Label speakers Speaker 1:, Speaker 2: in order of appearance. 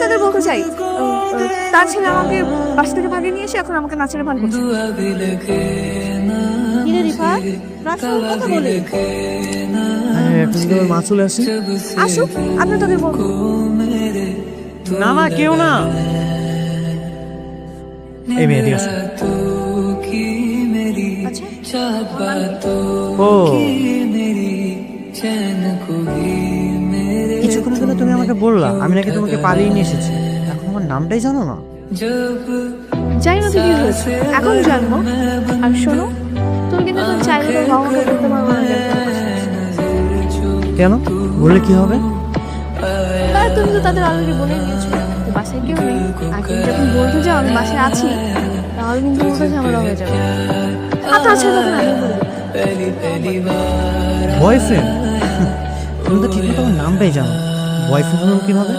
Speaker 1: তাদের বলতে চাই তার ছেলে আমাকে বাসা থেকে ভাগিয়ে নিয়ে এসে এখন আমাকে নাচের ভান করছে।
Speaker 2: কিরে রিফাত, রাসূল কথা বলে।
Speaker 3: এখন তো মা চলে আসে।
Speaker 1: আসুক, আপনি তাদের বলুন।
Speaker 3: না না, কেউ না। এই মেয়ে দিয়ে আসো।
Speaker 1: আচ্ছা,
Speaker 3: ও কিছুক্ষণ আগে তুমি আমাকে বললা আমি নাকি তোমাকে পালিয়ে নিয়ে এসেছি, এখন আমার নামটাই জানো না।
Speaker 1: জানি না তো কি হয়েছে, এখন জানবো। আর শোনো, তুমি কিন্তু এখন চাইলে তো বাবা মাকে বলতে পারবো না যে আমি তোমার বাসায় আসছি।
Speaker 3: কেন? বললে কি হবে?
Speaker 1: আর তুমি তো তাদের অলরেডি বলে নিয়েছো যে বাসায় কেউ নেই। আর তুমি যখন বলতে যাও আমি বাসায় আছি, তাহলে কিন্তু উল্টো ঝামেলা হয়ে যাবে। আর তাছাড়া তখন আমি বলবো
Speaker 3: বয়ফ্রেন্ড? তুমি তো ঠিক মতো আমার নামটাই জানো, বয়ফ্রেন্ড হলো কিভাবে?